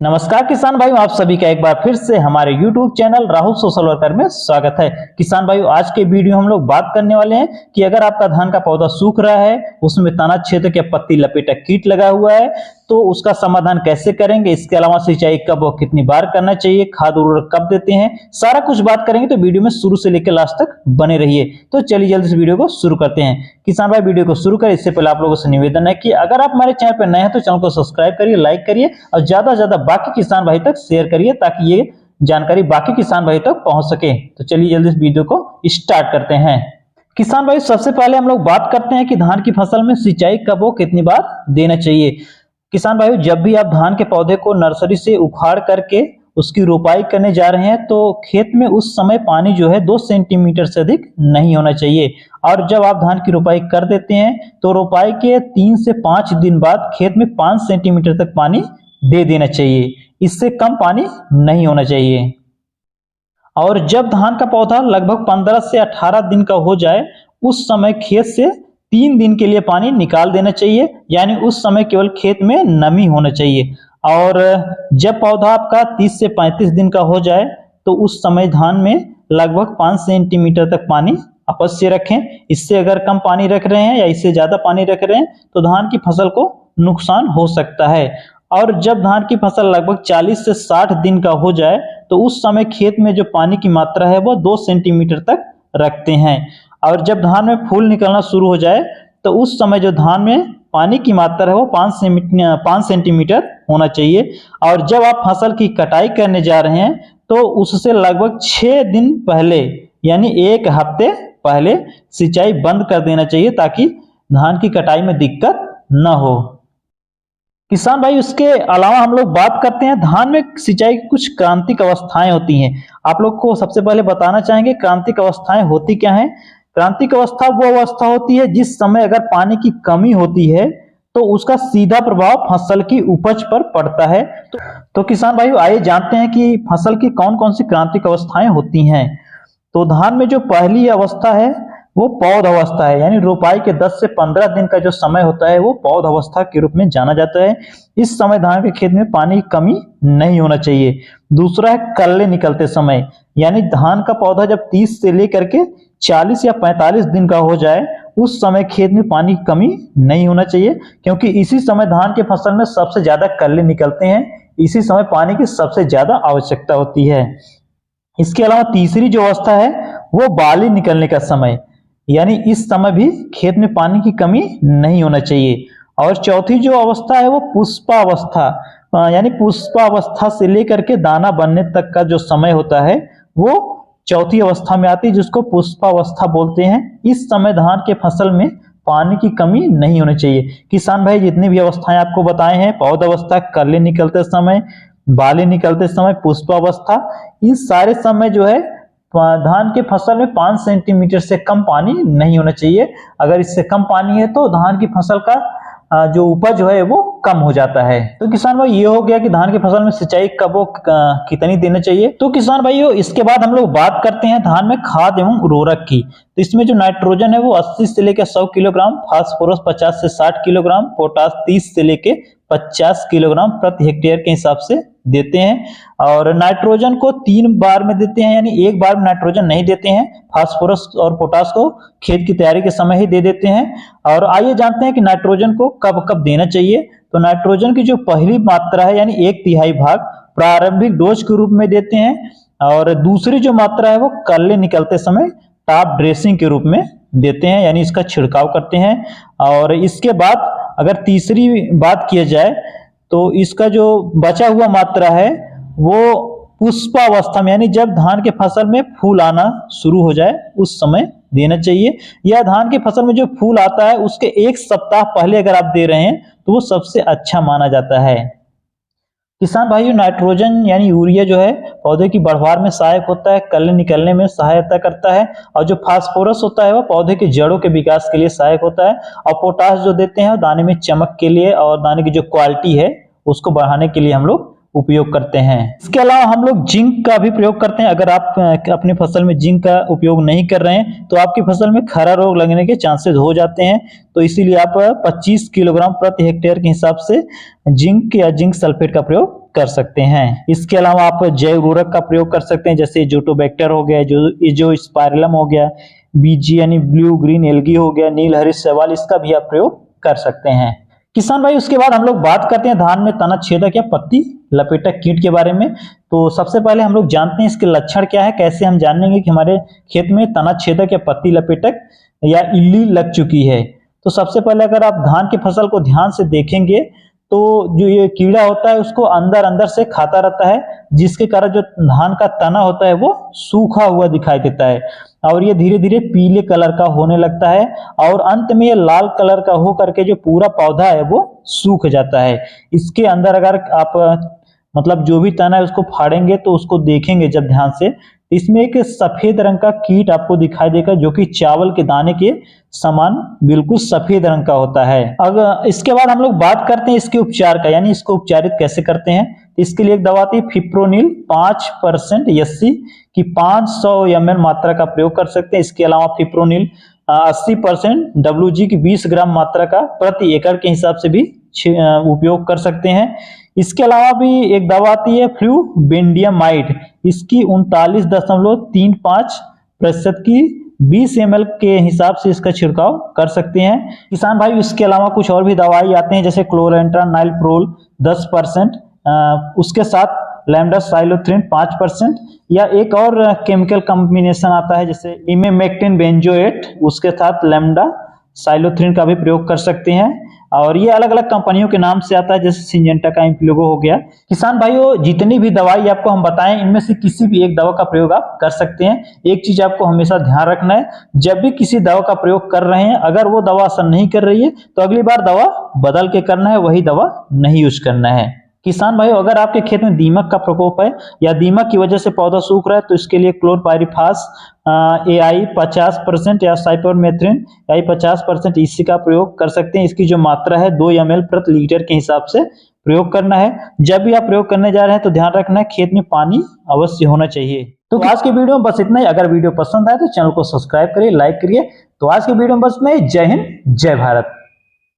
नमस्कार किसान भाइयों, आप सभी का एक बार फिर से हमारे YouTube channel Rahul social worker में स्वागत है। किसान भाइयों, आज के वीडियो हम लोग बात करने वाले हैं कि अगर आपका धान का पौधा सूख रहा है, उसमें तना छेदक या पत्ती लपेटक कीट लगा हुआ है, तो उसका समाधान कैसे करेंगे। इसके अलावा सिंचाई कब और कितनी बार करना चाहिए, खाद उर्वरक कब देते हैं, सारा कुछ बात करेंगे। तो वीडियो में शुरू से लेकर लास्ट तक बने रहिए। तो चलिए जल्दी से वीडियो को शुरू करते हैं। किसान भाई, वीडियो को शुरू करें इससे पहले आप लोगों से निवेदन है कि अगर आप हमारे चैनल पर नए हैं तो चैनल को सब्सक्राइब करिए, लाइक करिए और ज्यादा से ज्यादा बाकी किसान भाई तक शेयर करिए ताकि ये जानकारी बाकी किसान भाई तक पहुंच सके। तो चलिए जल्दी इस वीडियो को स्टार्ट करते हैं। किसान भाई, सबसे पहले हम लोग बात करते हैं कि धान की फसल में सिंचाई कब और कितनी बार देना चाहिए। किसान भाइयों, जब भी आप धान के पौधे को नर्सरी से उखाड़ करके उसकी रोपाई करने जा रहे हैं तो खेत में उस समय पानी जो है 2 सेंटीमीटर से अधिक नहीं होना चाहिए। और जब आप धान की रोपाई कर देते हैं तो रोपाई के 3 से 5 दिन बाद खेत में 5 सेंटीमीटर तक पानी दे देना चाहिए। इससे कम पानी नहीं होना चाहिए। और जब धान का पौधा लगभग 15 से 18 दिन का हो जाए उस समय खेत से 3 दिन के लिए पानी निकाल देना चाहिए, यानी उस समय केवल खेत में नमी होना चाहिए। और जब पौधा आपका 30 से 35 दिन का हो जाए तो उस समय धान में लगभग 5 सेंटीमीटर तक पानी अवश्य रखें। इससे अगर कम पानी रख रहे हैं या इससे ज्यादा पानी रख रहे हैं तो धान की फसल को नुकसान हो सकता है। और जब धान की फसल लगभग 40 से 60 दिन का हो जाए तो उस समय खेत में जो पानी की मात्रा है वो 2 सेंटीमीटर तक रखते हैं। और जब धान में फूल निकलना शुरू हो जाए तो उस समय जो धान में पानी की मात्रा है वो 5 सेंटीमीटर होना चाहिए। और जब आप फसल की कटाई करने जा रहे हैं तो उससे लगभग 6 दिन पहले यानी 1 हफ्ते पहले सिंचाई बंद कर देना चाहिए ताकि धान की कटाई में दिक्कत न हो। किसान भाई, उसके अलावा हम लोग बात करते हैं धान में सिंचाई की कुछ क्रांतिक अवस्थाएं होती हैं। आप लोग को सबसे पहले बताना चाहेंगे क्रांतिक अवस्थाएं होती क्या हैं। क्रांतिक अवस्था वो अवस्था होती है जिस समय अगर पानी की कमी होती है तो उसका सीधा प्रभाव फसल की उपज पर पड़ता है। तो किसान भाई, आइए जानते हैं कि फसल की कौन कौन सी क्रांतिक अवस्थाएं होती हैं। तो धान में जो पहली अवस्था है वो पौध अवस्था है, यानी रोपाई के 10 से 15 दिन का जो समय होता है वो पौध अवस्था के रूप में जाना जाता है। इस समय धान के खेत में पानी की कमी नहीं होना चाहिए। दूसरा है कल्ले निकलते समय, यानी धान का पौधा जब 30 से लेकर के 40 या 45 दिन का हो जाए उस समय खेत में पानी की कमी नहीं होना चाहिए, क्योंकि इसी समय धान के फसल में सबसे ज्यादा कल्ले निकलते हैं। इसी समय पानी की सबसे ज्यादा आवश्यकता होती है। इसके अलावा तीसरी जो अवस्था है वो बाली निकलने का समय, यानी इस समय भी खेत में पानी की कमी नहीं होना चाहिए। और चौथी जो अवस्था है वो पुष्पावस्था, यानी पुष्पावस्था से लेकर के दाना बनने तक का जो समय होता है वो चौथी अवस्था में आती है, जिसको पुष्पावस्था बोलते हैं। इस समय धान के फसल में पानी की कमी नहीं होनी चाहिए। किसान भाई, जितनी भी अवस्थाएं आपको बताए हैं, पौध अवस्था, कल्ले निकलते समय, बाली निकलते समय, पुष्पावस्था, इन सारे समय जो है धान के फसल में 5 सेंटीमीटर से कम पानी नहीं होना चाहिए। अगर इससे कम पानी है तो धान की फसल का जो उपज है वो कम हो जाता है। तो किसान भाई, ये हो गया कि धान की फसल में सिंचाई कब और कितनी देना चाहिए। तो किसान भाइयों, इसके बाद हम लोग बात करते हैं धान में खाद एवं उर्वरक की। तो इसमें जो नाइट्रोजन है वो 80 से लेकर 100 किलोग्राम, फास्फोरस 50 से 60 किलोग्राम, पोटास 30 से लेकर 50 किलोग्राम प्रति हेक्टेयर के हिसाब से देते हैं। और नाइट्रोजन को 3 बार में देते हैं, यानी एक बार में नाइट्रोजन नहीं देते हैं। फास्फोरस और पोटास को खेत की तैयारी के समय ही दे देते हैं। और आइए जानते हैं कि नाइट्रोजन को कब कब देना चाहिए। तो नाइट्रोजन की जो पहली मात्रा है यानी 1/3 भाग प्रारंभिक डोज के रूप में देते हैं। और दूसरी जो मात्रा है वो कल्ले निकलते समय टॉप ड्रेसिंग के रूप में देते हैं, यानी इसका छिड़काव करते हैं। और इसके बाद अगर तीसरी बात किया जाए तो इसका जो बचा हुआ मात्रा है वो पुष्पावस्था में, यानी जब धान के फसल में फूल आना शुरू हो जाए उस समय देना चाहिए। या धान के फसल में जो फूल आता है उसके 1 सप्ताह पहले अगर आप दे रहे हैं तो वो सबसे अच्छा माना जाता है। किसान भाइयों, नाइट्रोजन यानी यूरिया जो है पौधे की बढ़वार में सहायक होता है, कल्ले निकलने में सहायता करता है। और जो फास्फोरस होता है वो पौधे के जड़ों के विकास के लिए सहायक होता है। और पोटास जो देते हैं दाने में चमक के लिए और दाने की जो क्वालिटी है उसको बढ़ाने के लिए हम लोग उपयोग करते हैं। इसके अलावा हम लोग जिंक का भी प्रयोग करते हैं। अगर आप अपनी फसल में जिंक का उपयोग नहीं कर रहे हैं तो आपकी फसल में खरा रोग लगने के चांसेस हो जाते हैं। तो इसीलिए आप 25 किलोग्राम प्रति हेक्टेयर के हिसाब से जिंक या जिंक सल्फेट का प्रयोग कर सकते हैं। इसके अलावा आप जैव उर्वरक का प्रयोग कर सकते हैं, जैसे जोटोबैक्टर हो गया, जो स्पाइरलम हो गया, बीजी यानी ब्लू ग्रीन एल्गी हो गया, नील हरित शैवाल, इसका भी आप प्रयोग कर सकते हैं। किसान भाई उसके बाद हम लोग बात करते हैं धान में तना छेदक या पत्ती लपेटक कीट के बारे में। तो सबसे पहले हम लोग जानते हैं इसके लक्षण क्या है, कैसे हम जानेंगे कि हमारे खेत में तना छेदक या पत्ती लपेटक या इल्ली लग चुकी है। तो सबसे पहले अगर आप धान की फसल को ध्यान से देखेंगे तो जो ये कीड़ा होता है उसको अंदर अंदर से खाता रहता है, जिसके कारण जो धान का तना होता है वो सूखा हुआ दिखाई देता है और ये धीरे धीरे पीले कलर का होने लगता है और अंत में ये लाल कलर का हो करके जो पूरा पौधा है वो सूख जाता है। इसके अंदर अगर आप मतलब जो भी तना है उसको फाड़ेंगे तो उसको देखेंगे जब ध्यान से, इसमें एक सफेद रंग का कीट आपको दिखाई देगा जो कि चावल के दाने के समान बिल्कुल सफेद रंग का होता है। अब इसके बाद हम लोग बात करते हैं इसके उपचार का, यानी इसको उपचारित कैसे करते हैं। इसके लिए एक दवा आती है फिप्रोनिल 5% एससी की 500 ml मात्रा का प्रयोग कर सकते हैं। इसके अलावा फिप्रोनिल 80% WG की 20 ग्राम मात्रा का प्रति एकड़ के हिसाब से भी उपयोग कर सकते हैं। इसके अलावा भी एक दवा आती है फ्लूबेंडियमाइड, इसकी 39.35% की 20 ml के हिसाब से इसका छिड़काव कर सकते हैं। किसान भाई इसके अलावा कुछ और भी दवाई आते हैं, जैसे क्लोरेंट्रा नाइलप्रोल 10%, उसके साथ लैम्डा साइलोथ्रिन 5%, या एक और केमिकल कॉम्बिनेशन आता है जैसे इमेमेक्टिन बेंजोएट, उसके साथ लैम्डा साइलोथ्रिन का भी प्रयोग कर सकते हैं। और ये अलग अलग कंपनियों के नाम से आता है, जैसे सिंजेंटा का इम्प्लिगो हो गया। किसान भाइयों जितनी भी दवाई आपको हम बताएं इनमें से किसी भी एक दवा का प्रयोग आप कर सकते हैं। एक चीज आपको हमेशा ध्यान रखना है, जब भी किसी दवा का प्रयोग कर रहे हैं अगर वो दवा असर नहीं कर रही है तो अगली बार दवा बदल के करना है, वही दवा नहीं यूज करना है। किसान भाइयों अगर आपके खेत में दीमक का प्रकोप है या दीमक की वजह से पौधा सूख रहा है तो इसके लिए क्लोरपाइरिफास AI 50% या साइपरमेथ्रिन AI 50% इसी का प्रयोग कर सकते हैं। इसकी जो मात्रा है 2 ml प्रति लीटर के हिसाब से प्रयोग करना है। जब भी आप प्रयोग करने जा रहे हैं तो ध्यान रखना है खेत में पानी अवश्य होना चाहिए। तो आज के वीडियो में बस इतना ही। अगर वीडियो पसंद आए तो चैनल को सब्सक्राइब करिए, लाइक करिए। तो आज के वीडियो में बस इतना ही। जय हिंद, जय भारत।